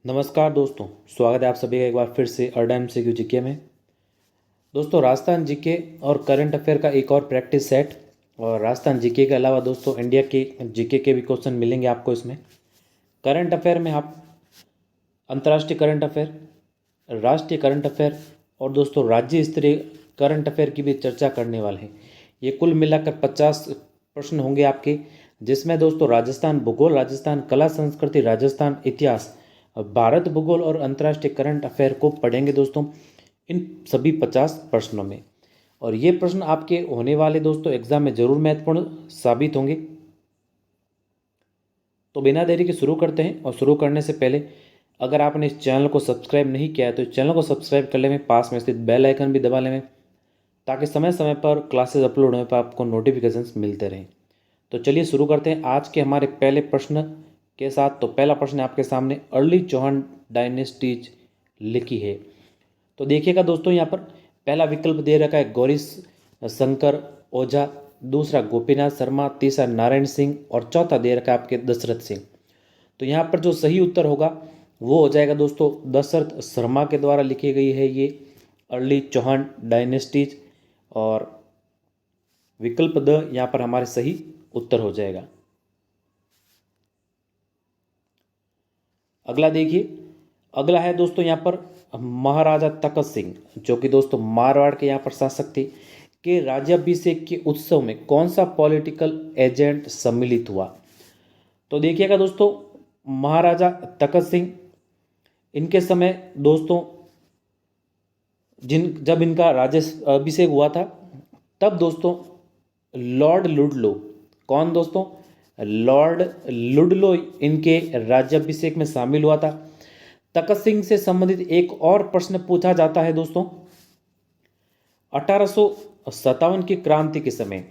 नमस्कार दोस्तों, स्वागत है आप सभी का एक बार फिर से अर्डा एमसीक्यू जीके में। दोस्तों, राजस्थान जीके और करंट अफेयर का एक और प्रैक्टिस सेट और राजस्थान जीके के अलावा दोस्तों इंडिया के जीके के भी क्वेश्चन मिलेंगे आपको इसमें। करंट अफेयर में आप अंतर्राष्ट्रीय करंट अफेयर, राष्ट्रीय करंट अफेयर और दोस्तों राज्य स्तरीय करंट अफेयर की भी चर्चा करने वाले हैं। ये कुल मिलाकर 50 प्रश्न होंगे आपके, जिसमें दोस्तों राजस्थान भूगोल, राजस्थान कला संस्कृति, राजस्थान इतिहास, भारत भूगोल और अंतर्राष्ट्रीय करंट अफेयर को पढ़ेंगे दोस्तों इन सभी 50 प्रश्नों में। और ये प्रश्न आपके होने वाले दोस्तों एग्जाम में जरूर महत्वपूर्ण साबित होंगे। तो बिना देरी के शुरू करते हैं। और शुरू करने से पहले अगर आपने इस चैनल को सब्सक्राइब नहीं किया है तो इस चैनल को सब्सक्राइब कर लें, पास में स्थित बेल आइकन भी दबा लें ताकि समय समय पर क्लासेस अपलोड होने पर आपको नोटिफिकेशंस मिलते रहें। तो चलिए शुरू करते हैं आज के हमारे पहले प्रश्न के साथ। तो पहला प्रश्न आपके सामने, अर्ली चौहान डायनेस्टीज लिखी है। तो देखिएगा दोस्तों, यहाँ पर पहला विकल्प दे रखा है गौरी शंकर ओझा, दूसरा गोपीनाथ शर्मा, तीसरा नारायण सिंह और चौथा दे रखा है आपके दशरथ सिंह। तो यहाँ पर जो सही उत्तर होगा वो हो जाएगा दोस्तों दशरथ शर्मा के द्वारा लिखी गई है ये अर्ली चौहान डायनेस्टीज, और विकल्प द यहाँ पर हमारे सही उत्तर हो जाएगा। अगला देखिए, अगला है दोस्तों यहाँ पर महाराजा तखत सिंह, जो कि दोस्तों मारवाड़ के यहाँ पर शासक थे, के राज्याभिषेक के उत्सव में कौन सा पॉलिटिकल एजेंट सम्मिलित हुआ। तो देखिएगा दोस्तों, महाराजा तखत सिंह, इनके समय दोस्तों जब इनका राज्याभिषेक हुआ था तब दोस्तों लॉर्ड लुडलो, कौन दोस्तों, लॉर्ड लुडलो इनके राज्याभिषेक में शामिल हुआ था। तखत सिंह से संबंधित एक और प्रश्न पूछा जाता है दोस्तों, 1857 की क्रांति के समय,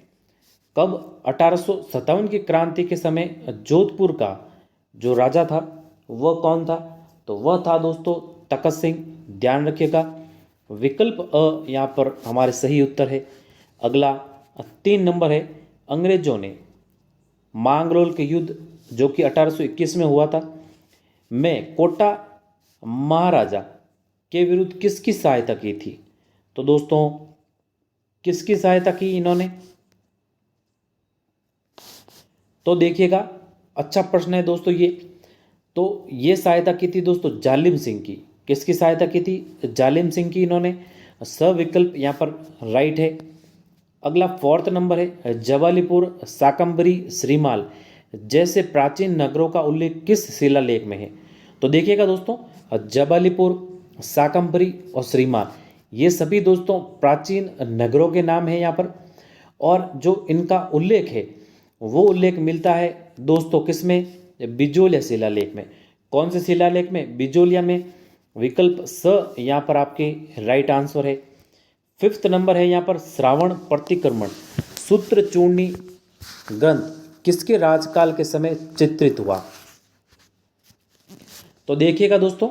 कब 1857 की क्रांति के समय जोधपुर का जो राजा था वह कौन था। तो वह था दोस्तों तखत सिंह, ध्यान रखिएगा। विकल्प अ यहाँ पर हमारे सही उत्तर है। अगला 3 नंबर है, अंग्रेजों ने मांगरोल के युद्ध जो कि 1821 में हुआ था में कोटा महाराजा के विरुद्ध किसकी सहायता की थी। तो दोस्तों किसकी सहायता की इन्होंने, तो देखिएगा अच्छा प्रश्न है दोस्तों ये। तो ये सहायता की थी दोस्तों जालिम सिंह की। किसकी सहायता की थी, जालिम सिंह की इन्होंने। सविकल्प यहाँ पर राइट है। अगला 4th नंबर है, जबलपुर, शाकंभरी, श्रीमाल जैसे प्राचीन नगरों का उल्लेख किस शिलालेख में है। तो देखिएगा दोस्तों, जबलपुर, शाकंभरी और श्रीमाल ये सभी दोस्तों प्राचीन नगरों के नाम हैं यहाँ पर, और जो इनका उल्लेख है वो उल्लेख मिलता है दोस्तों किसमें, बिजोलिया शिलालेख में। कौन से शिलालेख में, बिजोलिया में। विकल्प स यहाँ पर आपके राइट आंसर है। 5th नंबर है यहाँ पर, श्रावण प्रतिक्रमण सूत्र चूर्णी ग्रंथ किसके राजकाल के समय चित्रित हुआ। तो देखिएगा दोस्तों,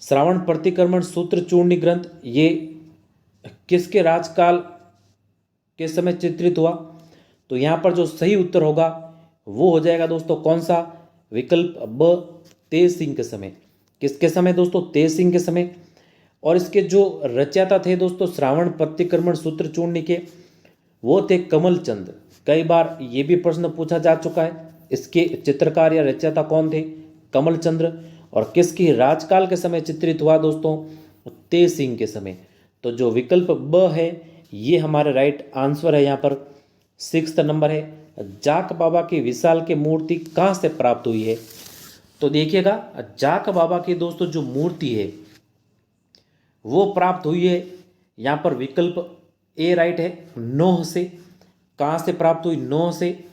श्रावण प्रतिक्रमण सूत्र चूर्णी ग्रंथ ये किसके राजकाल के समय चित्रित हुआ। तो यहाँ पर जो सही उत्तर होगा वो हो जाएगा दोस्तों कौन सा, विकल्प ब, तेज सिंह के समय। किसके समय दोस्तों, तेज सिंह के समय। और इसके जो रचयिता थे दोस्तों श्रावण प्रतिक्रमण सूत्र चूर्णी के, वो थे कमल चंद। कई बार ये भी प्रश्न पूछा जा चुका है, इसके चित्रकार या रचयिता कौन थे, कमल चंद्र। और किसकी राजकाल के समय चित्रित हुआ दोस्तों, तेज सिंह के समय। तो जो विकल्प ब है ये हमारे राइट आंसर है यहाँ पर। 6th नंबर है, जाक बाबा की विशाल की मूर्ति कहाँ से प्राप्त हुई है। तो देखिएगा, जाक बाबा की दोस्तों जो मूर्ति है वो प्राप्त हुई है यहाँ पर, विकल्प ए राइट है, नोह से। कहाँ से प्राप्त हुई, नोह से,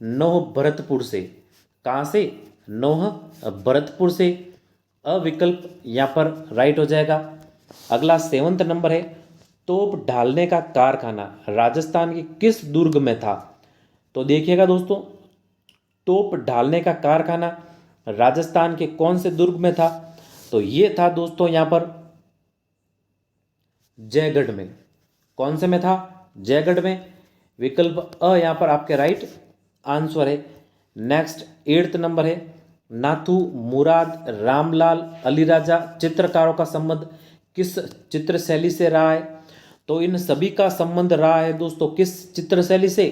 नोह भरतपुर से। कहाँ से, नोह भरतपुर से। अविकल्प यहाँ पर राइट हो जाएगा। अगला 7th नंबर है, तोप ढालने का कारखाना राजस्थान के किस दुर्ग में था। तो देखिएगा दोस्तों, तोप ढालने का कारखाना राजस्थान के कौन से दुर्ग में था। तो ये था दोस्तों यहाँ पर जयगढ़ में। कौन से में था, जयगढ़ में। विकल्प अ यहाँ पर आपके राइट आंसर है। नेक्स्ट 8th नंबर है, नाथू, मुराद, रामलाल, अलीराजा चित्रकारों का संबंध किस चित्र शैली से रहा है? तो इन सभी का संबंध रहा है दोस्तों किस चित्र शैली से?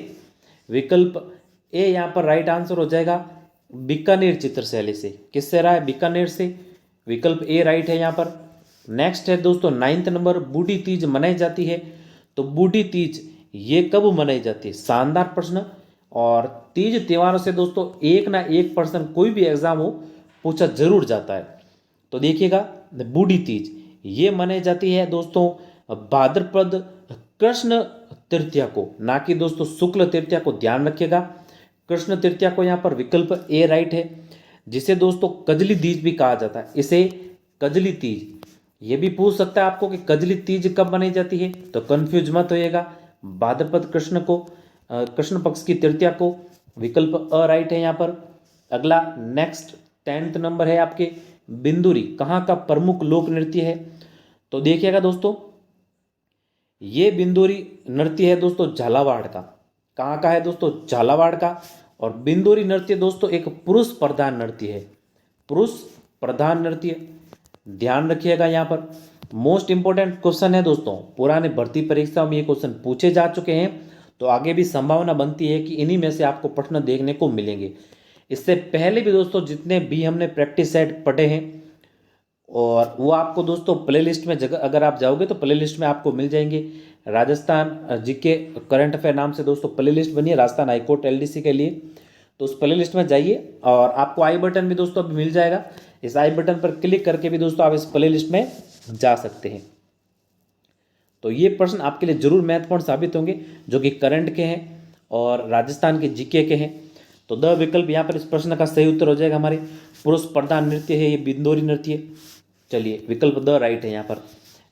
विकल्प ए यहाँ पर राइट आंसर हो जाएगा, बीकानेर चित्र शैली से। किससे रहा है? बीकानेर से। विकल्प ए राइट है यहाँ पर। नेक्स्ट है दोस्तों 9th नंबर, बूढ़ी तीज मनाई जाती है। तो बूढ़ी तीज ये कब मनाई जाती है? शानदार प्रश्न। और तीज त्योहारों से दोस्तों एक ना एक पर्सन कोई भी एग्जाम हो पूछा जरूर जाता है। तो देखिएगा बूढ़ी तीज ये मनाई जाती है दोस्तों भाद्रपद कृष्ण तृतीया को, ना कि दोस्तों शुक्ल तृतीया को, ध्यान रखिएगा। कृष्ण तृतीया को यहाँ पर विकल्प ए राइट है, जिसे दोस्तों कजली तीज भी कहा जाता है। इसे कजली तीज, ये भी पूछ सकता है आपको कि कजली तीज कब मनाई जाती है, तो कंफ्यूज मत होइएगा। भाद्रपद कृष्ण को, कृष्ण पक्ष की तृतीया को। विकल्प अ राइट है यहाँ पर। अगला नेक्स्ट 10th नंबर है आपके, बिंदुरी कहाँ का प्रमुख लोक नृत्य है? तो देखिएगा दोस्तों ये बिंदुरी नृत्य है दोस्तों झालावाड़ का। कहाँ का है दोस्तों? झालावाड़ का। और बिंदुरी नृत्य दोस्तों एक पुरुष प्रधान नृत्य है, पुरुष प्रधान नृत्य। ध्यान रखिएगा यहाँ पर मोस्ट इंपॉर्टेंट क्वेश्चन है दोस्तों, पुराने भर्ती परीक्षाओं में ये क्वेश्चन पूछे जा चुके हैं, तो आगे भी संभावना बनती है कि इन्हीं में से आपको प्रश्न देखने को मिलेंगे। इससे पहले भी दोस्तों जितने भी हमने प्रैक्टिस सेट पढ़े हैं, और वो आपको दोस्तों प्लेलिस्ट में जगह, अगर आप जाओगे तो प्लेलिस्ट में आपको मिल जाएंगे। राजस्थान जीके करंट अफेयर नाम से दोस्तों प्लेलिस्ट बनी है राजस्थान हाईकोर्ट एलडीसी के लिए, तो उस प्लेलिस्ट में जाइए और आपको आई बटन भी दोस्तों अभी मिल जाएगा। इस आई बटन पर क्लिक करके भी दोस्तों आप इस प्लेलिस्ट में जा सकते हैं। तो ये प्रश्न आपके लिए जरूर महत्वपूर्ण साबित होंगे, जो कि करंट के हैं और राजस्थान के जीके के हैं। तो द विकल्प यहाँ पर इस प्रश्न का सही उत्तर हो जाएगा हमारे, पुरुष प्रधान नृत्य है ये बिंदोरी नृत्य। चलिए विकल्प द राइट है यहाँ पर।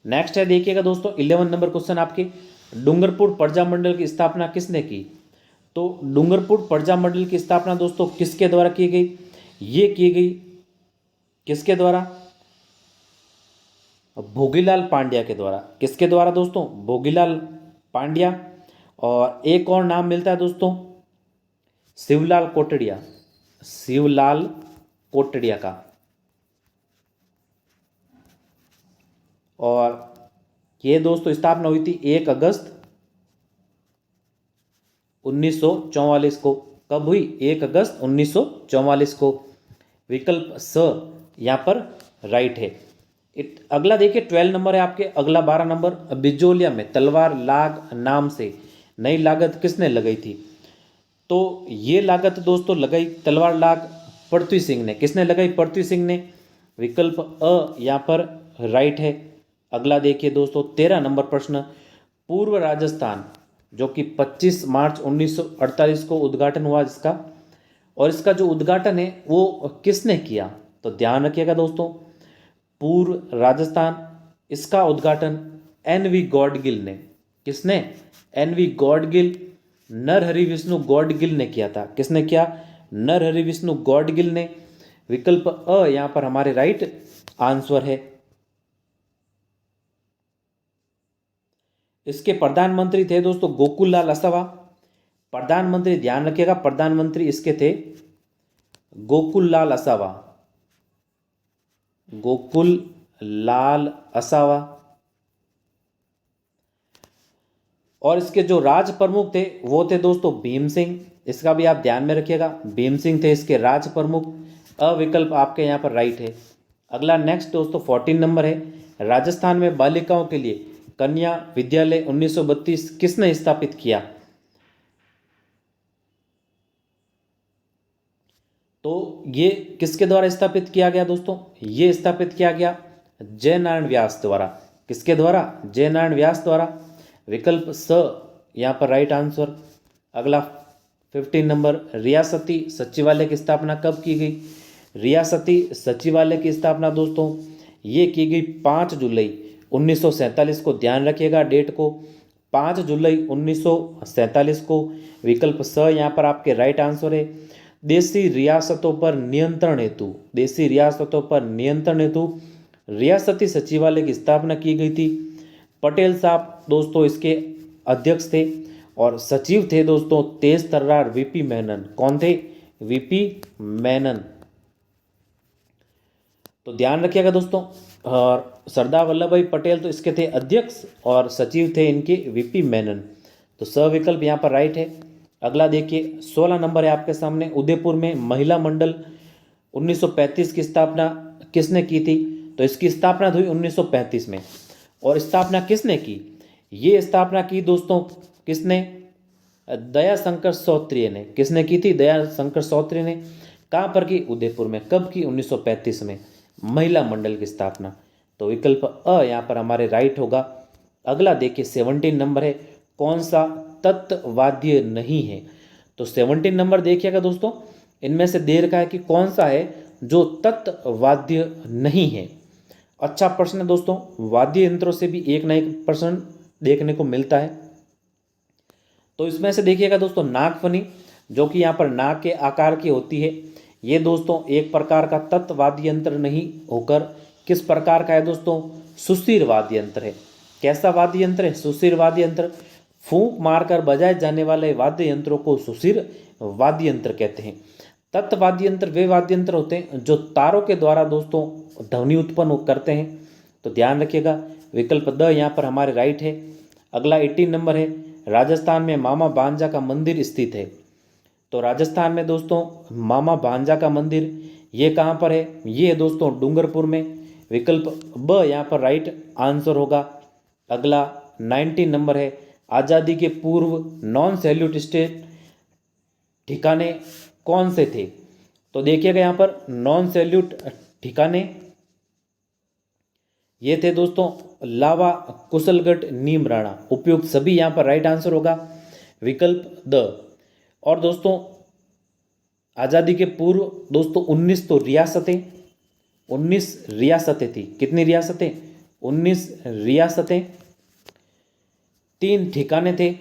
नेक्स्ट है देखिएगा दोस्तों 11 नंबर क्वेश्चन आपके, डूंगरपुर प्रजा मंडल की स्थापना किसने की? तो डूंगरपुर प्रजा मंडल की स्थापना दोस्तों किसके द्वारा की गई? ये की गई किसके द्वारा? भोगीलाल पांड्या के द्वारा। किसके द्वारा दोस्तों? भोगीलाल पांड्या। और एक और नाम मिलता है दोस्तों शिवलाल कोटड़िया, शिवलाल कोटड़िया का। और ये दोस्तों स्थापना हुई थी 1 अगस्त 1944 को। कब हुई? 1 अगस्त 1944 को। विकल्प स यहाँ पर राइट है। अगला देखिए 12 नंबर है आपके। अगला 12 नंबर, बिजोलिया में तलवार लाग नाम से नई लागत किसने लगाई थी? तो ये लागत दोस्तों लगाई तलवार लाग पृथ्वी सिंह ने। किसने लगाई? पृथ्वी सिंह ने। विकल्प अ यहाँ पर राइट है। अगला देखिए दोस्तों 13 नंबर प्रश्न, पूर्व राजस्थान जो कि 25 मार्च 1948 को उद्घाटन हुआ जिसका, और इसका जो उद्घाटन है वो किसने किया? तो ध्यान रखिएगा दोस्तों पूर्व राजस्थान, इसका उद्घाटन एन.वी. गॉडगिल ने। किसने? एन.वी. गॉडगिल, नरहरि विष्णु गॉडगिल ने किया था। किसने किया? नरहरि विष्णु गॉडगिल ने। विकल्प अ यहाँ पर हमारे राइट आंसर है। इसके प्रधानमंत्री थे दोस्तों गोकुल लाल असावा। प्रधानमंत्री ध्यान रखिएगा, प्रधानमंत्री इसके थे गोकुल लाल असावा, गोकुल लाल असावा। और इसके जो राज प्रमुख थे वो थे दोस्तों भीम सिंह। इसका भी आप ध्यान में रखिएगा, भीम सिंह थे इसके राज प्रमुख। अविकल्प आपके यहाँ पर राइट है। अगला नेक्स्ट दोस्तों 14 नंबर है, राजस्थान में बालिकाओं के लिए कन्या विद्यालय 1932 किसने स्थापित किया? तो ये किसके द्वारा स्थापित किया गया दोस्तों? ये स्थापित किया गया जय नारायण व्यास द्वारा। किसके द्वारा? जय नारायण व्यास द्वारा। विकल्प स यहाँ पर राइट आंसर। अगला 15 नंबर, रियासती सचिवालय की स्थापना कब की गई? रियासती सचिवालय की स्थापना दोस्तों ये की गई 5 जुलाई 1947 को। ध्यान रखिएगा डेट को, 5 जुलाई 1947 को। विकल्प स यहाँ पर आपके राइट आंसर है। देशी रियासतों पर नियंत्रण हेतु, देशी रियासतों पर नियंत्रण हेतु रियासती सचिवालय की स्थापना की गई थी। पटेल साहब दोस्तों इसके अध्यक्ष थे, और सचिव थे दोस्तों तेज तर्रार वीपी मेनन। कौन थे? वीपी मेनन। तो ध्यान रखिएगा दोस्तों। और सरदार वल्लभ भाई पटेल तो इसके थे अध्यक्ष और सचिव थे इनके वीपी मेनन। तो स विकल्प यहाँ पर राइट है। अगला देखिए 16 नंबर है आपके सामने, उदयपुर में महिला मंडल 1935 की स्थापना किसने की थी? तो इसकी स्थापना हुई 1935 में। और स्थापना किसने की? ये स्थापना की दोस्तों किसने? दया शंकर सौत्रिय ने। किसने की थी? दया शंकर सौत्रिय ने। कहाँ पर की? उदयपुर में। कब की? 1935 में महिला मंडल की स्थापना। तो विकल्प अ यहाँ पर हमारे राइट होगा। अगला देखिए 17 नंबर है, कौन सा तत्वाद्य नहीं है? तो 17 नंबर देखिएगा दोस्तों, इनमें से दे रखा है कि कौन सा है जो तत्वाद्य नहीं है। अच्छा प्रश्न है दोस्तों, वाद्य यंत्रों से भी एक ना एक प्रश्न देखने को मिलता है। तो इसमें से देखिएगा दोस्तों नागफनी, जो कि यहाँ पर नाग के आकार की होती है, ये दोस्तों एक प्रकार का तत्वाद्य यंत्र नहीं होकर किस प्रकार का है दोस्तों? सुशिर वाद्य यंत्र है। कैसा वाद्य यंत्र है? सुशिर वाद्य यंत्र। फूंक मारकर बजाए जाने वाले वाद्य यंत्रों को सुशिर वाद्य यंत्र कहते हैं। तत्वाद्य यंत्र वे वाद्य यंत्र होते हैं जो तारों के द्वारा दोस्तों ध्वनि उत्पन्न करते हैं। तो ध्यान रखिएगा, विकल्प द यहाँ पर हमारे राइट है। अगला 18 नंबर है, राजस्थान में मामा भांजा का मंदिर स्थित है। तो राजस्थान में दोस्तों मामा भांजा का मंदिर ये कहाँ पर है? ये है दोस्तों डूंगरपुर में। विकल्प ब यहाँ पर राइट आंसर होगा। अगला 19 नंबर है, आज़ादी के पूर्व नॉन सैल्यूट स्टेट ठिकाने कौन से थे? तो देखिएगा यहाँ पर नॉन सैल्यूट ठिकाने ये थे दोस्तों लावा, कुशलगढ़, नीमराणा। उपयुक्त सभी यहाँ पर राइट आंसर होगा, विकल्प द। और दोस्तों आज़ादी के पूर्व दोस्तों 19 तो रियासतें, 19 रियासतें थी। कितनी रियासतें? 19 रियासतें, 3 ठिकाने थे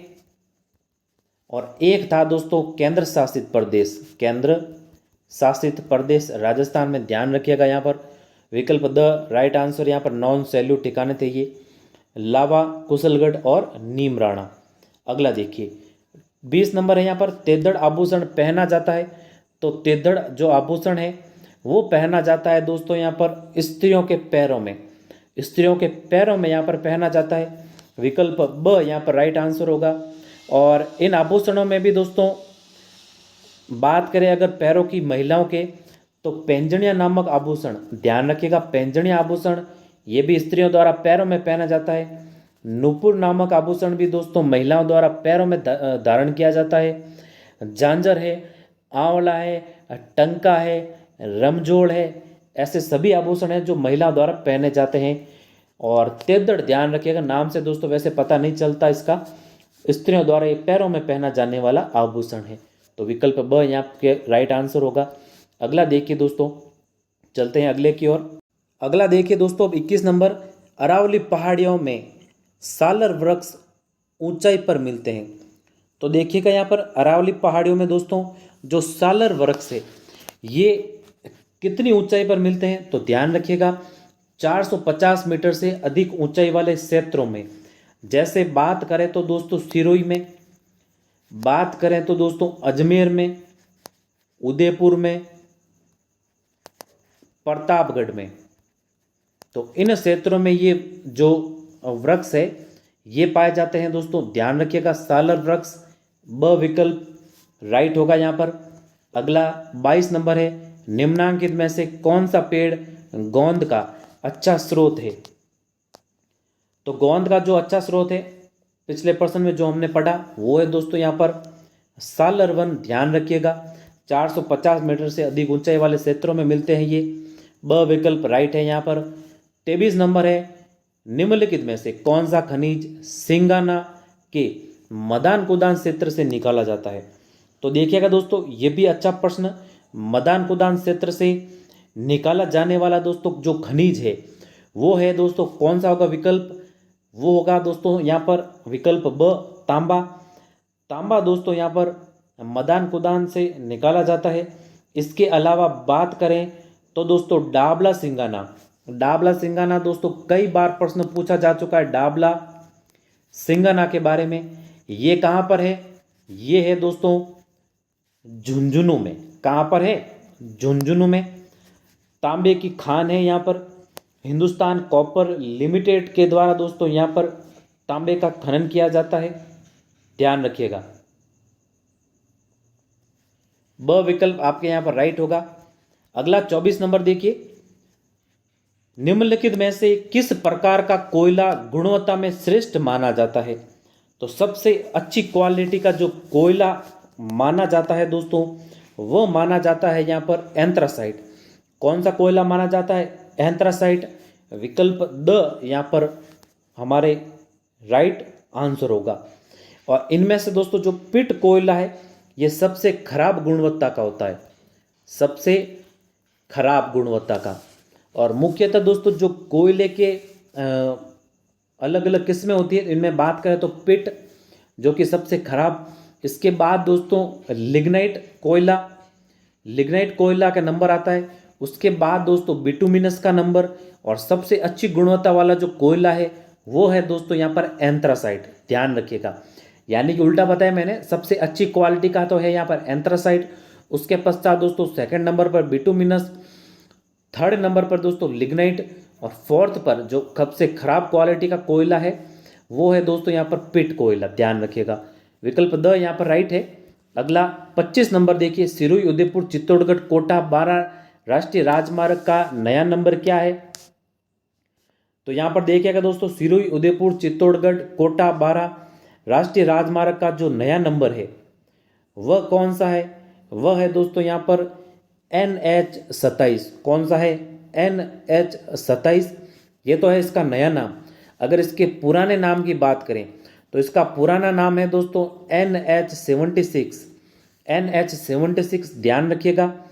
और एक था दोस्तों केंद्र शासित प्रदेश। केंद्र शासित प्रदेश राजस्थान में। ध्यान रखिएगा यहाँ पर विकल्प द राइट आंसर। यहाँ पर नॉन सैल्यूट ठिकाने थे ये लावा, कुशलगढ़ और नीमराणा। अगला देखिए 20 नंबर है, यहाँ पर तेदड़ आभूषण पहना जाता है। तो तेदड़ जो आभूषण है वो पहना जाता है दोस्तों यहाँ पर स्त्रियों के पैरों में। स्त्रियों के पैरों में यहाँ पर पहना जाता है। विकल्प ब यहाँ पर राइट आंसर होगा। और इन आभूषणों में भी दोस्तों बात करें अगर पैरों की महिलाओं के, तो पैंजणिया नामक आभूषण, ध्यान रखिएगा पैंजणिया आभूषण ये भी स्त्रियों द्वारा पैरों में पहना जाता है। नूपुर नामक आभूषण भी दोस्तों महिलाओं द्वारा पैरों में धारण किया जाता है। झांझर है, आंवला है, टंका है, रमजोड़ है, ऐसे सभी आभूषण हैं जो महिलाओं द्वारा पहने जाते हैं। और तेदड़ ध्यान रखिएगा नाम से दोस्तों वैसे पता नहीं चलता इसका, स्त्रियों द्वारा ये पैरों में पहना जाने वाला आभूषण है। तो विकल्प ब यहाँ के राइट आंसर होगा। अगला देखिए दोस्तों, चलते हैं अगले की ओर। अगला देखिए दोस्तों अब 21 नंबर, अरावली पहाड़ियों में सालर वृक्ष ऊंचाई पर मिलते हैं। तो देखिएगा यहाँ पर अरावली पहाड़ियों में दोस्तों जो सालर वृक्ष है ये कितनी ऊंचाई पर मिलते हैं? तो ध्यान रखिएगा 450 मीटर से अधिक ऊंचाई वाले क्षेत्रों में। जैसे बात करें तो दोस्तों सिरोही में, बात करें तो दोस्तों अजमेर में, उदयपुर में, प्रतापगढ़ में। तो इन क्षेत्रों में ये जो वृक्ष है ये पाए जाते हैं दोस्तों। ध्यान रखिएगा सालर वृक्ष, ब विकल्प राइट होगा यहाँ पर। अगला 22 नंबर है, निम्नांकित में से कौन सा पेड़ गोंद का अच्छा स्रोत है? तो गोंद का जो अच्छा स्रोत है पिछले प्रश्न में जो हमने पढ़ा वो है दोस्तों यहाँ पर सालर वन। ध्यान रखिएगा 450 मीटर से अधिक ऊंचाई वाले क्षेत्रों में मिलते हैं ये, ब विकल्प राइट है यहाँ पर। 23 नंबर है, निम्नलिखित में से कौन सा खनिज सिंगाना के मदान कुदान क्षेत्र से निकाला जाता है? तो देखिएगा दोस्तों ये भी अच्छा प्रश्न। मदान कुदान क्षेत्र से निकाला जाने वाला दोस्तों जो खनिज है वो है दोस्तों कौन सा होगा? विकल्प वो होगा दोस्तों यहाँ पर विकल्प ब तांबा। तांबा दोस्तों यहाँ पर मदान कुदान से निकाला जाता है। इसके अलावा बात करें तो दोस्तों डाबला सिंगाना, डाबला सिंगाना दोस्तों कई बार प्रश्न पूछा जा चुका है डाबला सिंगाना के बारे में। ये कहाँ पर है? ये है दोस्तों झुंझुनू में। कहाँ पर है? झुंझुनू में। तांबे की खान है यहाँ पर। हिंदुस्तान कॉपर लिमिटेड के द्वारा दोस्तों यहाँ पर तांबे का खनन किया जाता है, ध्यान रखिएगा। ब विकल्प आपके यहाँ पर राइट होगा। अगला 24 नंबर देखिए, निम्नलिखित में से किस प्रकार का कोयला गुणवत्ता में श्रेष्ठ माना जाता है। तो सबसे अच्छी क्वालिटी का जो कोयला माना जाता है दोस्तों, वो माना जाता है यहाँ पर एंथ्रासाइट। कौन सा कोयला माना जाता है? एंथ्रासाइट। विकल्प द यहाँ पर हमारे राइट आंसर होगा। और इनमें से दोस्तों जो पिट कोयला है ये सबसे खराब गुणवत्ता का होता है, सबसे खराब गुणवत्ता का। और मुख्यतः दोस्तों जो कोयले के अलग अलग किस्में होती है, इनमें बात करें तो पिट जो कि सबसे खराब, इसके बाद दोस्तों लिग्नाइट कोयला, लिग्नाइट कोयला का नंबर आता है। उसके बाद दोस्तों बिटुमिनस का नंबर, और सबसे अच्छी गुणवत्ता वाला जो कोयला है वो है दोस्तों यहाँ पर एंथ्रासाइट, ध्यान रखिएगा। यानी कि उल्टा बताया मैंने, सबसे अच्छी क्वालिटी का तो है यहाँ पर एंथ्रासाइट, उसके पश्चात दोस्तों सेकंड नंबर पर बिटुमिनस, थर्ड नंबर पर दोस्तों लिग्नाइट, और फोर्थ पर जो सबसे खराब क्वालिटी का कोयला है वो है दोस्तों यहाँ पर पिट कोयला, ध्यान रखिएगा। विकल्प द यहाँ पर राइट है। अगला 25 नंबर देखिए, सिरोही उदयपुर चित्तौड़गढ़ कोटा 12 राष्ट्रीय राजमार्ग का नया नंबर क्या है। तो यहाँ पर देखिएगा दोस्तों, सिरोही उदयपुर चित्तौड़गढ़ कोटा 12 राष्ट्रीय राजमार्ग का जो नया नंबर है वह कौन सा है? वह है दोस्तों यहाँ पर NH27। कौन सा है? NH27। ये तो है इसका नया नाम। अगर इसके पुराने नाम की बात करें तो इसका पुराना नाम है दोस्तों NH76। NH76 ध्यान रखिएगा।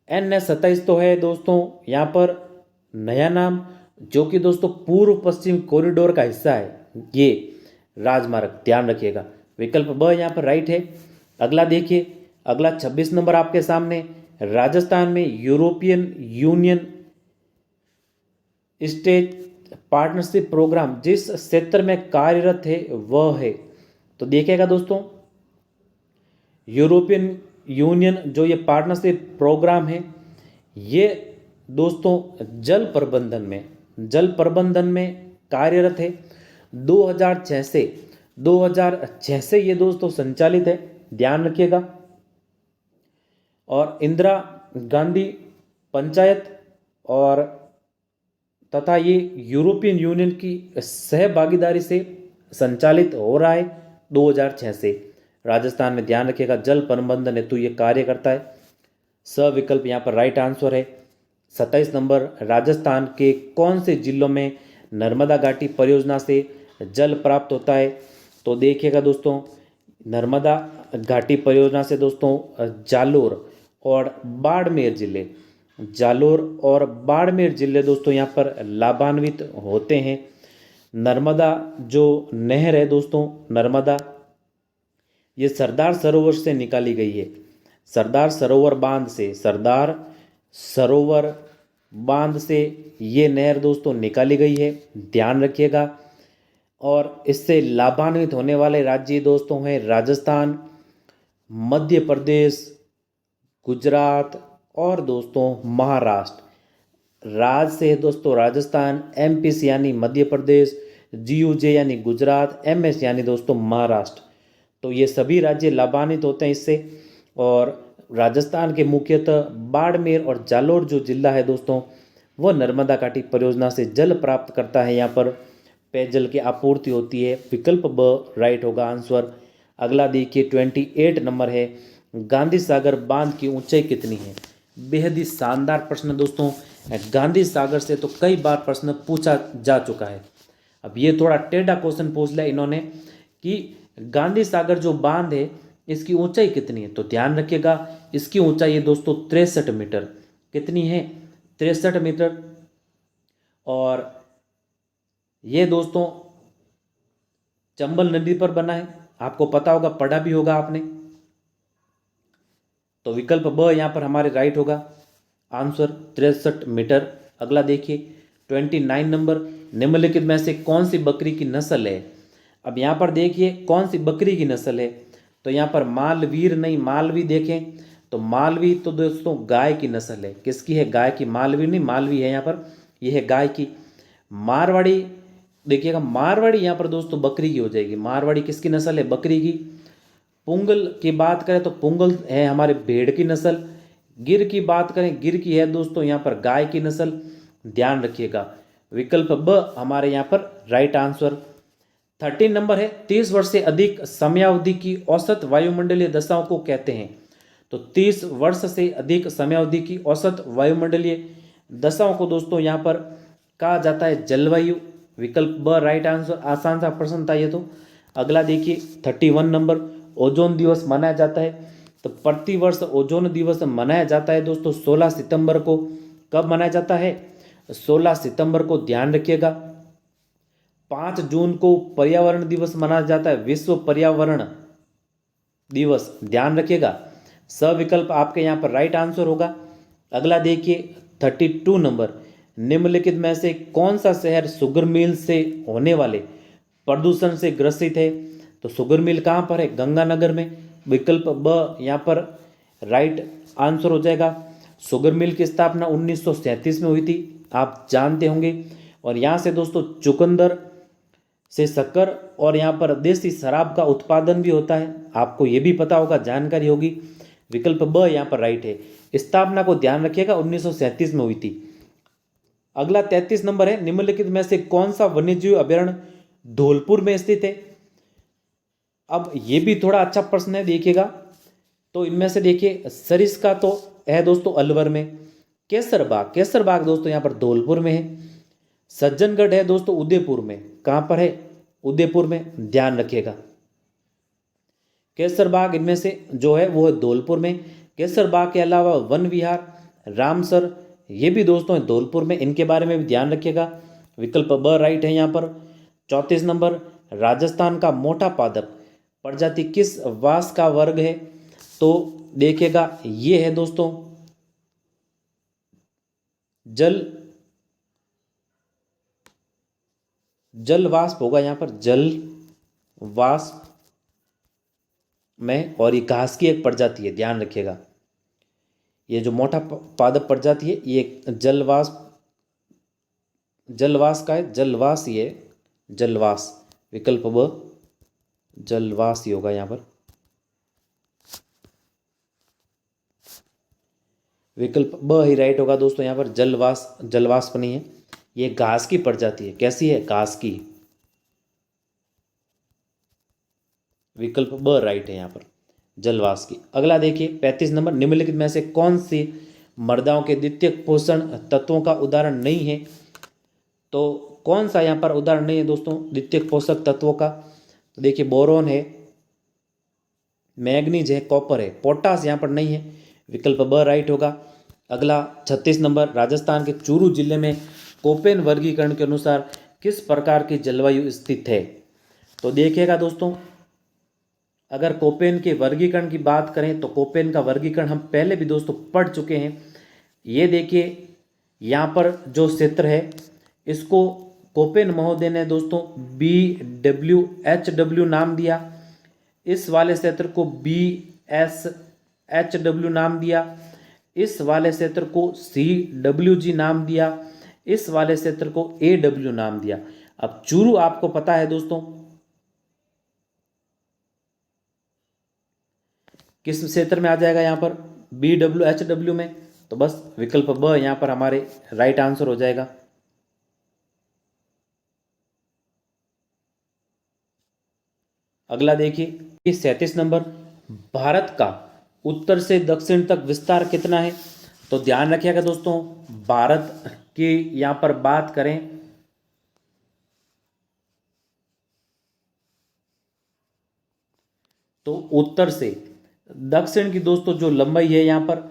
NH27 तो है दोस्तों यहाँ पर नया नाम, जो कि दोस्तों पूर्व पश्चिम कॉरिडोर का हिस्सा है ये राजमार्ग, ध्यान रखिएगा। विकल्प ब यहाँ पर राइट है। अगला देखिए, अगला 26 नंबर आपके सामने, राजस्थान में European Union state partnership programme जिस क्षेत्र में कार्यरत है वह है। तो देखिएगा दोस्तों, यूरोपियन यूनियन जो ये पार्टनरशिप प्रोग्राम है ये दोस्तों जल प्रबंधन में कार्यरत है। 2006 से ये दोस्तों संचालित है, ध्यान रखिएगा। और इंदिरा गांधी पंचायत और तथा ये यूरोपियन यूनियन की सहभागीदारी से संचालित हो रहा है 2006 से राजस्थान में, ध्यान रखिएगा। जल प्रबंधन हेतु ये कार्य करता है। स विकल्प यहाँ पर राइट आंसर है। 27 नंबर, राजस्थान के कौन से जिलों में नर्मदा घाटी परियोजना से जल प्राप्त होता है। तो देखिएगा दोस्तों, नर्मदा घाटी परियोजना से दोस्तों जालोर और बाड़मेर जिले दोस्तों यहाँ पर लाभान्वित होते हैं। नर्मदा जो नहर है दोस्तों, नर्मदा ये सरदार सरोवर से निकाली गई है। सरदार सरोवर बांध से ये नहर दोस्तों निकाली गई है, ध्यान रखिएगा। और इससे लाभान्वित होने वाले राज्य दोस्तों हैं राजस्थान, मध्य प्रदेश, गुजरात और दोस्तों महाराष्ट्र। राज से है दोस्तों राजस्थान, MP यानी मध्य प्रदेश, GUJ यानी गुजरात, MS यानी दोस्तों महाराष्ट्र। तो ये सभी राज्य लाभान्वित होते हैं इससे। और राजस्थान के मुख्यतः बाड़मेर और जालोर जो जिला है दोस्तों, वह नर्मदा घाटी परियोजना से जल प्राप्त करता है। यहाँ पर पेयजल की आपूर्ति होती है। विकल्प ब राइट होगा आंसर। अगला देखिए 28 नंबर है, गांधी सागर बांध की ऊंचाई कितनी है। बेहद ही शानदार प्रश्न दोस्तों। गांधी सागर से तो कई बार प्रश्न पूछा जा चुका है। अब ये थोड़ा टेढ़ा क्वेश्चन पूछ लिया इन्होंने कि गांधी सागर जो बांध है इसकी ऊंचाई कितनी है। तो ध्यान रखिएगा, इसकी ऊंचाई है दोस्तों 63 मीटर। कितनी है? 63 मीटर। और ये दोस्तों चंबल नदी पर बना है, आपको पता होगा, पढ़ा भी होगा आपने। तो विकल्प ब यहाँ पर हमारे राइट होगा आंसर, 63 मीटर। अगला देखिए 29 नंबर, निम्नलिखित में से कौन सी बकरी की नस्ल है। अब यहाँ पर देखिए कौन सी बकरी की नस्ल है। तो यहाँ पर मालवीर नहीं, मालवी देखें तो मालवी तो दोस्तों गाय की नस्ल है, किसकी है? गाय की। मालवी नहीं, मालवी है यहाँ पर, यह है गाय की। मारवाड़ी देखिएगा, मारवाड़ी यहाँ पर दोस्तों बकरी की हो जाएगी। मारवाड़ी किसकी नस्ल है? बकरी की। पुंगल की बात करें तो पुंगल है हमारे भेड़ की नस्ल। गिर की बात करें, गिर की है दोस्तों यहाँ पर गाय की नस्ल, ध्यान रखिएगा। विकल्प ब हमारे यहाँ पर राइट आंसर। 13 नंबर है, 30 वर्ष से अधिक समयावधि की औसत वायुमंडलीय दशाओं को कहते हैं। तो 30 वर्ष से अधिक समयावधि की औसत वायुमंडलीय दशाओं को दोस्तों यहाँ पर कहा जाता है जलवायु। विकल्प ब राइट आंसर। आसान सा प्रश्न था ये तो। अगला देखिए 31 नंबर, ओजोन दिवस मनाया जाता है। तो प्रतिवर्ष ओजोन दिवस मनाया जाता है दोस्तों 16 सितंबर को। कब मनाया जाता है? 16 सितंबर को, ध्यान रखिएगा। 5 जून को पर्यावरण दिवस मनाया जाता है, विश्व पर्यावरण दिवस, ध्यान रखिएगा। सविकल्प आपके यहाँ पर राइट आंसर होगा। अगला देखिए 32 नंबर, निम्नलिखित में से कौन सा शहर शुगर मिल से होने वाले प्रदूषण से ग्रसित है? तो शुगर मिल कहाँ पर है? गंगानगर में। विकल्प ब यहाँ पर राइट आंसर हो जाएगा। शुगर मिल की स्थापना 1937 में हुई थी, आप जानते होंगे। और यहाँ से दोस्तों चुकंदर से शक्कर और यहाँ पर देसी शराब का उत्पादन भी होता है, आपको ये भी पता होगा, जानकारी होगी। विकल्प ब यहाँ पर राइट है। स्थापना को ध्यान रखिएगा 1937 में हुई थी। अगला 33 नंबर है, निम्नलिखित में से कौन सा वन्यजीव अभयारण्य धौलपुर में स्थित है? अब ये भी थोड़ा अच्छा प्रश्न है, देखिएगा। तो इनमें से देखिए सरिस्का तो है दोस्तों अलवर में। केसर बाग, केसर बाग दोस्तों यहाँ पर धौलपुर में है। सज्जनगढ़ है दोस्तों उदयपुर में। कहाँ पर है? उदयपुर में, ध्यान रखिएगा। केसर बाग इनमें से जो है वो है धौलपुर में। केसर बाग के अलावा वन विहार, रामसर, ये भी दोस्तों है धौलपुर में, इनके बारे में भी ध्यान रखिएगा। विकल्प ब राइट है यहाँ पर। 34 नंबर, राजस्थान का मोटा पादप प्रजाति किस वास का वर्ग है? तो देखिएगा ये है दोस्तों जलवाष्प होगा यहाँ पर, जलवाष्प में। और ये घास की एक प्रजाति है, ध्यान रखिएगा। ये जो मोटा पादप प्रजाति है ये जलवास का है, जलवास, ये जलवास। विकल्प ब जलवास ही होगा यहाँ पर। विकल्प ब ही राइट होगा दोस्तों यहाँ पर। जलवाष्प नहीं है, ये घास की प्रजाति है। कैसी है? घास की। विकल्प ब राइट है यहाँ पर, जलवास की। अगला देखिए 35 नंबर, निम्नलिखित में से कौन सी मृदाओं के द्वितीय पोषण तत्वों का उदाहरण नहीं है? तो कौन सा यहाँ पर उदाहरण नहीं है दोस्तों द्वितीय पोषक तत्वों का? तो देखिए बोरोन है, मैग्नीज है, कॉपर है, पोटास यहाँ पर नहीं है। विकल्प ब राइट होगा। अगला 36 नंबर, राजस्थान के चूरू जिले में कोपेन वर्गीकरण के अनुसार किस प्रकार की जलवायु स्थित है? तो देखिएगा दोस्तों, अगर कोपेन के वर्गीकरण की बात करें तो कोपेन का वर्गीकरण हम पहले भी दोस्तों पढ़ चुके हैं। ये देखिए यहाँ पर जो क्षेत्र है इसको कोपेन महोदय ने दोस्तों BWHW नाम दिया। इस वाले क्षेत्र को BSHW नाम दिया। इस वाले क्षेत्र को CWG नाम दिया। इस वाले क्षेत्र को AW नाम दिया। अब चूरू आपको पता है दोस्तों किस क्षेत्र में आ जाएगा? यहाँ पर BWHW में। तो बस विकल्प ब यहाँ पर हमारे राइट आंसर हो जाएगा। अगला देखिए 37 नंबर, भारत का उत्तर से दक्षिण तक विस्तार कितना है? तो ध्यान रखिएगा दोस्तों, भारत की यहाँ पर बात करें तो उत्तर से दक्षिण की दोस्तों जो लंबाई है यहाँ पर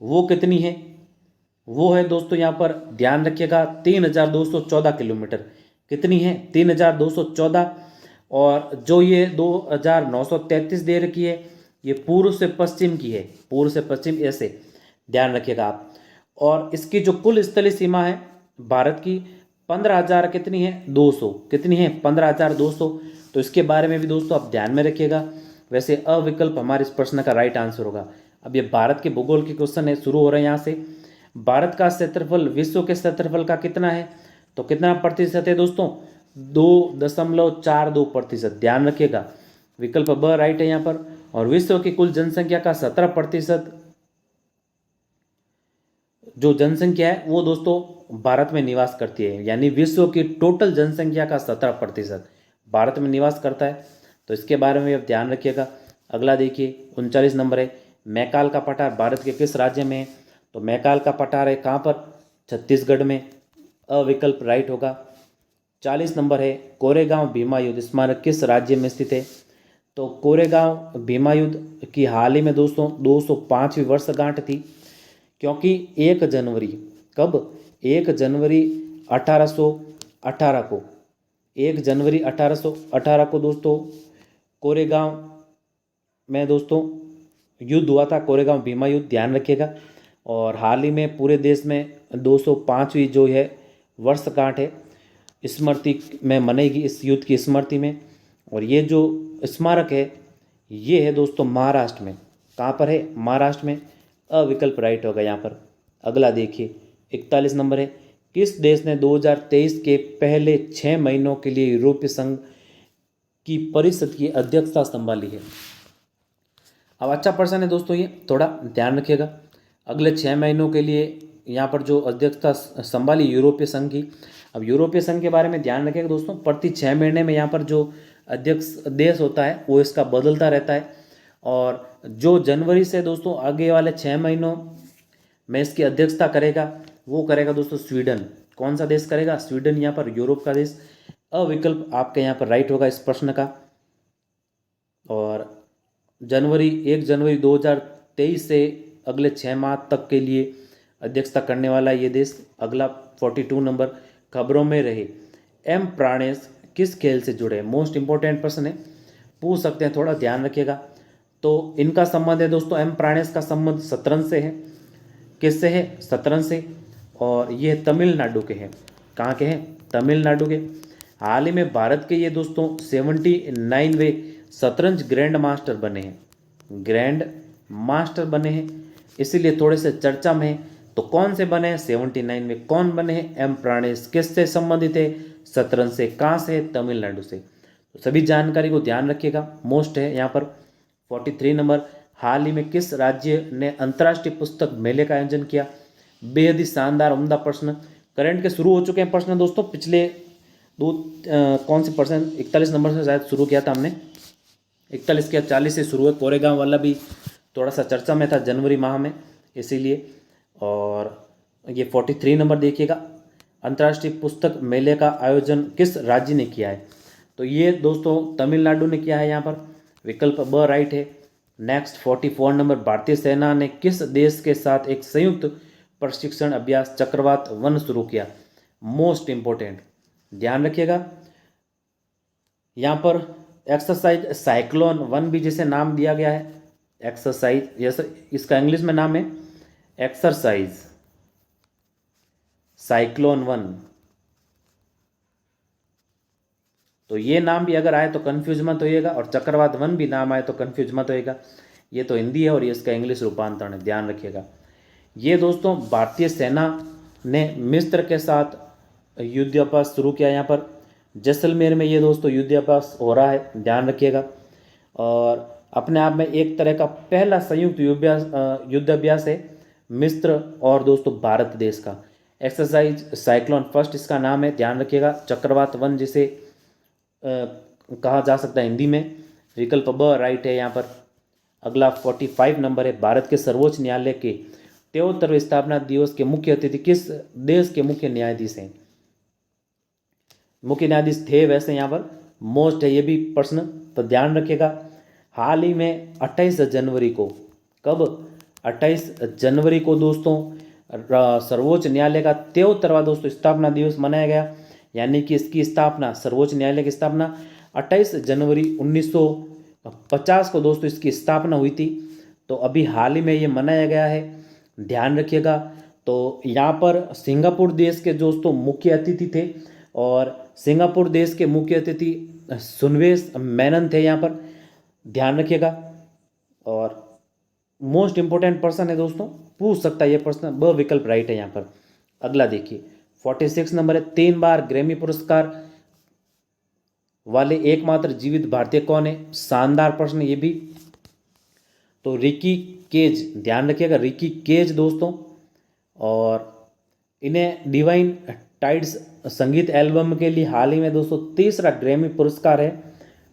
वो कितनी है? वो है दोस्तों यहाँ पर ध्यान रखिएगा 3214 किलोमीटर। कितनी है? 3214। और जो ये 2933 दे रखी है ये पूर्व से पश्चिम की है, पूर्व से पश्चिम, ऐसे ध्यान रखिएगा आप। और इसकी जो कुल स्थलीय सीमा है भारत की 15,000 कितनी है? 200। कितनी है? 15,200। तो इसके बारे में भी दोस्तों आप ध्यान में रखिएगा। वैसे अविकल्प हमारे इस प्रश्न का राइट आंसर होगा। अब ये भारत के भूगोल के क्वेश्चन है, शुरू हो रहे हैं यहाँ से। भारत का क्षेत्रफल विश्व के क्षेत्रफल का कितना है, तो कितना प्रतिशत है दोस्तों, 2.42%। ध्यान रखिएगा, विकल्प ब राइट है यहाँ पर। और विश्व की कुल जनसंख्या का 17% जो जनसंख्या है वो दोस्तों भारत में निवास करती है, यानी विश्व की टोटल जनसंख्या का 17% भारत में निवास करता है। तो इसके बारे में आप ध्यान रखिएगा। अगला देखिए 39 नंबर है, मैकाल का पठार भारत के किस राज्य में है, तो मैकाल का पठार है कहाँ पर, छत्तीसगढ़ में। अविकल्प राइट होगा। 40 नंबर है, कोरेगांव भीमा युद्ध स्मारक किस राज्य में स्थित है, तो कोरेगांव भीमा युद्ध की हाल ही में दोस्तों 205वीं वर्षगांठ थी, क्योंकि 1 जनवरी, कब, 1 जनवरी 1818 को, 1 जनवरी 1818 को दोस्तों कोरेगांव में दोस्तों युद्ध हुआ था, कोरेगांव भीमा युद्ध, ध्यान रखिएगा। और हाल ही में पूरे देश में 205वीं जो है वर्षगांठ है स्मृति में मनेगी, इस युद्ध की स्मृति में। और ये जो स्मारक है ये है दोस्तों महाराष्ट्र में, कहाँ पर है, महाराष्ट्र में। अविकल्प राइट होगा यहाँ पर। अगला देखिए 41 नंबर है, किस देश ने 2023 के पहले 6 महीनों के लिए यूरोपीय संघ की परिषद की अध्यक्षता संभाली है। अब अच्छा प्रश्न है दोस्तों, ये थोड़ा ध्यान रखिएगा। अगले 6 महीनों के लिए यहाँ पर जो अध्यक्षता संभाली यूरोपीय संघ की। अब यूरोपीय संघ के बारे में ध्यान रखिएगा दोस्तों, प्रति 6 महीने में यहाँ पर जो अध्यक्ष देश होता है वो इसका बदलता रहता है। और जो जनवरी से दोस्तों आगे वाले 6 महीनों में इसकी अध्यक्षता करेगा वो करेगा दोस्तों स्वीडन। कौन सा देश करेगा, स्वीडन, यहाँ पर यूरोप का देश। अविकल्प आपके यहाँ पर राइट होगा इस प्रश्न का। और 1 जनवरी 2023 से अगले 6 माह तक के लिए अध्यक्षता करने वाला ये देश। अगला 42 नंबर, खबरों में रहे एम प्राणेश किस खेल से जुड़े, मोस्ट इंपॉर्टेंट प्रश्न है, पूछ सकते हैं, थोड़ा ध्यान रखिएगा। तो इनका संबंध है दोस्तों, एम प्राणेश का संबंध शतरंज से है। किससे है, शतरंज से। और ये तमिलनाडु के हैं, कहाँ के हैं, तमिलनाडु के। हाल ही में भारत के ये दोस्तों 79वें शतरंज ग्रैंड मास्टर बने हैं, ग्रैंड मास्टर बने हैं, इसीलिए थोड़े से चर्चा में है। तो कौन से बने हैं, 79 में कौन बने हैं, एम प्राणेश। किससे संबंधित है, शतरंज से। कहाँ से, तमिलनाडु से। तो सभी जानकारी को ध्यान रखिएगा, मोस्ट है यहाँ पर। 43 नंबर, हाल ही में किस राज्य ने अंतर्राष्ट्रीय पुस्तक मेले का आयोजन किया। बेहद ही शानदार उम्दा प्रश्न, करंट के शुरू हो चुके हैं प्रश्न दोस्तों। पिछले दो कौन से प्रश्न, 41 नंबर से शायद शुरू किया था हमने, 41 के 40 से शुरू है। कोरेगांव वाला भी थोड़ा सा चर्चा में था जनवरी माह में, इसीलिए। और ये 43 नंबर देखिएगा, अंतर्राष्ट्रीय पुस्तक मेले का आयोजन किस राज्य ने किया है, तो ये दोस्तों तमिलनाडु ने किया है यहाँ पर। विकल्प ब राइट है। नेक्स्ट 44 नंबर, भारतीय सेना ने किस देश के साथ एक संयुक्त प्रशिक्षण अभ्यास चक्रवात वन शुरू किया, मोस्ट इंपॉर्टेंट, ध्यान रखिएगा। यहाँ पर एक्सरसाइज साइक्लोन वन भी जिसे नाम दिया गया है, एक्सरसाइज, जैसे इसका इंग्लिश में नाम है एक्सरसाइज साइक्लोन वन। तो ये नाम भी अगर आए तो कंफ्यूज मत होइएगा, और चक्रवात वन भी नाम आए तो कंफ्यूज मत होइएगा। ये तो हिंदी है और ये इसका इंग्लिश रूपांतरण है, ध्यान रखिएगा। ये दोस्तों भारतीय सेना ने मिस्र के साथ युद्धाभ्यास शुरू किया यहाँ पर, जैसलमेर में ये दोस्तों युद्धाभ्यास हो रहा है, ध्यान रखिएगा। और अपने आप में एक तरह का पहला संयुक्त युद्धाभ्यास है मिस्र और दोस्तों भारत देश का। एक्सरसाइज साइक्लोन फर्स्ट इसका नाम है, ध्यान रखिएगा। चक्रवात वन जिसे कहा जा सकता है हिंदी में। विकल्प ब राइट है यहाँ पर। अगला 45 नंबर है, भारत के सर्वोच्च न्यायालय के 73वें स्थापना दिवस के मुख्य अतिथि किस देश के मुख्य न्यायाधीश हैं, मुख्य न्यायाधीश थे वैसे यहाँ पर, मोस्ट है ये भी प्रश्न, तो ध्यान रखिएगा। हाल ही में 28 जनवरी को, कब, 28 जनवरी को दोस्तों सर्वोच्च न्यायालय का 73वां दोस्तों स्थापना दिवस मनाया गया। यानी कि इसकी स्थापना, सर्वोच्च न्यायालय की स्थापना 28 जनवरी 1950 को दोस्तों इसकी स्थापना हुई थी। तो अभी हाल ही में ये मनाया गया है, ध्यान रखिएगा। तो यहाँ पर सिंगापुर देश के दोस्तों मुख्य अतिथि थे, और सिंगापुर देश के मुख्य अतिथि सुनवेश मेनन थे यहाँ पर, ध्यान रखिएगा। और मोस्ट इंपॉर्टेंट पर्सन है दोस्तों, पूछ सकता है ये प्रश्न, ब विकल्प राइट है यहाँ पर। अगला देखिए 46 नंबर है, 3 बार ग्रैमी पुरस्कार वाले एकमात्र जीवित भारतीय कौन है? शानदार प्रश्न ये भी। तो रिकी केज, ध्यान रखिएगा रिकी केज दोस्तों। और इन्हें डिवाइन टाइड्स संगीत एल्बम के लिए हाल ही में दोस्तों तीसरा ग्रैमी पुरस्कार है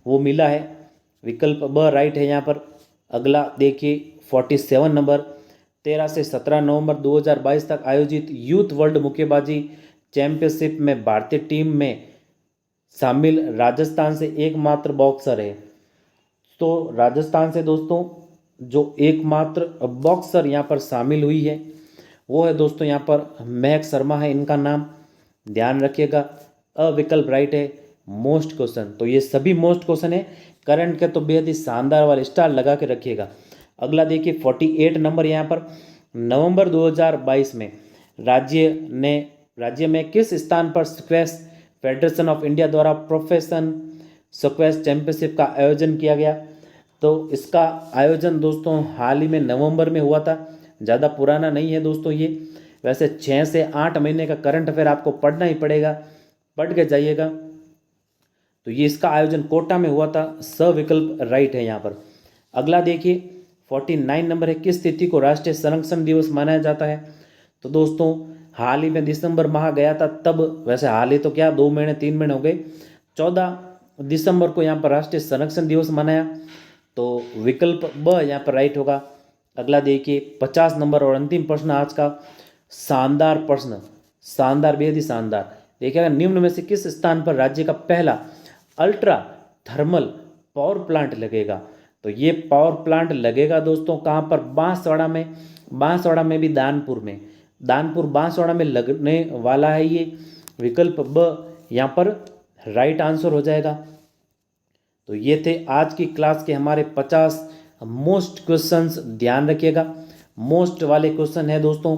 वो मिला है। विकल्प ब राइट है यहाँ पर। अगला देखिए 47 नंबर, 13 से 17 नवंबर 2022 तक आयोजित यूथ वर्ल्ड मुक्केबाजी चैंपियनशिप में भारतीय टीम में शामिल राजस्थान से एकमात्र बॉक्सर है। तो राजस्थान से दोस्तों जो एकमात्र बॉक्सर यहाँ पर शामिल हुई है वो है दोस्तों यहाँ पर महक शर्मा है इनका नाम, ध्यान रखिएगा। अविकल्प राइट है। मोस्ट क्वेश्चन, तो ये सभी मोस्ट क्वेश्चन है करंट के, तो बेहद ही शानदार वाले स्टार लगा के रखिएगा। अगला देखिए 48 नंबर यहाँ पर, नवंबर 2022 में राज्य में किस स्थान पर स्क्वैश फेडरेशन ऑफ इंडिया द्वारा प्रोफेशन स्क्वैश चैंपियनशिप का आयोजन किया गया? तो इसका आयोजन दोस्तों हाल ही में नवंबर में हुआ था, ज़्यादा पुराना नहीं है दोस्तों ये। वैसे 6 से 8 महीने का करंट अफेयर आपको पढ़ना ही पड़ेगा, पढ़ के जाइएगा। तो ये इसका आयोजन कोटा में हुआ था, सविकल्प राइट है यहाँ पर। अगला देखिए 49 नंबर है, किस तिथि को राष्ट्रीय संरक्षण दिवस मनाया जाता है? तो दोस्तों हाल ही में दिसंबर माह गया था तब, वैसे हाल ही तो क्या 2 महीने 3 महीने हो गए, 14 दिसंबर को यहाँ पर राष्ट्रीय संरक्षण दिवस मनाया। तो विकल्प ब यहाँ पर राइट होगा। अगला देखिए 50 नंबर और अंतिम प्रश्न आज का, शानदार प्रश्न, शानदार बेहद ही शानदार। देखिएगा निम्न में से किस स्थान पर राज्य का पहला अल्ट्रा थर्मल पावर प्लांट लगेगा? तो ये पावर प्लांट लगेगा दोस्तों कहाँ पर? बांसवाड़ा में, बांसवाड़ा में भी दानपुर में, दानपुर बांसवाड़ा में लगने वाला है ये। विकल्प ब यहाँ पर राइट आंसर हो जाएगा। तो ये थे आज की क्लास के हमारे 50 मोस्ट क्वेश्चंस, ध्यान रखिएगा मोस्ट वाले क्वेश्चन है दोस्तों,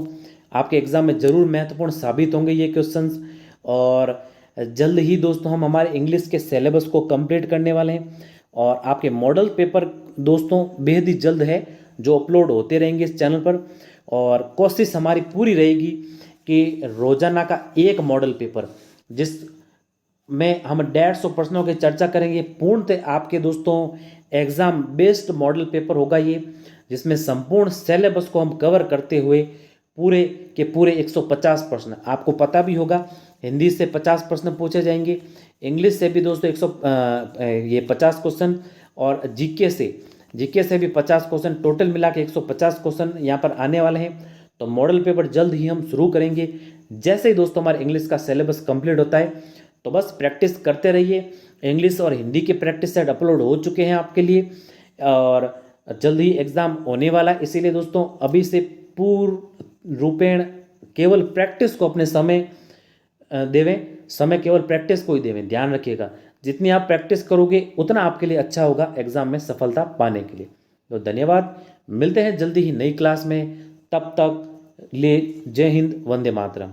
आपके एग्जाम में जरूर महत्वपूर्ण साबित होंगे ये क्वेश्चंस। और जल्द ही दोस्तों हम हमारे इंग्लिश के सिलेबस को कंप्लीट करने वाले हैं और आपके मॉडल पेपर दोस्तों बेहद ही जल्द है जो अपलोड होते रहेंगे इस चैनल पर। और कोशिश हमारी पूरी रहेगी कि रोजाना का एक मॉडल पेपर जिस में हम 150 प्रश्नों की चर्चा करेंगे, पूर्णतः आपके दोस्तों एग्जाम बेस्ड मॉडल पेपर होगा ये, जिसमें संपूर्ण सिलेबस को हम कवर करते हुए पूरे के पूरे 150 प्रश्न, आपको पता भी होगा हिंदी से 50 प्रश्न पूछे जाएंगे, इंग्लिश से भी दोस्तों 50 क्वेश्चन और जीके से भी 50 क्वेश्चन, टोटल मिला के 150 क्वेश्चन यहाँ पर आने वाले हैं। तो मॉडल पेपर जल्द ही हम शुरू करेंगे जैसे ही दोस्तों हमारे इंग्लिश का सिलेबस कंप्लीट होता है। तो बस प्रैक्टिस करते रहिए, इंग्लिश और हिंदी के प्रैक्टिस सेट अपलोड हो चुके हैं आपके लिए और जल्द ही एग्ज़ाम होने वाला है। इसीलिए दोस्तों अभी से पूर्ण रूपेण केवल प्रैक्टिस को अपने समय देवें, समय केवल प्रैक्टिस को ही देवें, ध्यान रखिएगा। जितनी आप प्रैक्टिस करोगे उतना आपके लिए अच्छा होगा एग्ज़ाम में सफलता पाने के लिए। तो धन्यवाद, मिलते हैं जल्दी ही नई क्लास में, तब तक लिए जय हिंद, वंदे मातरम।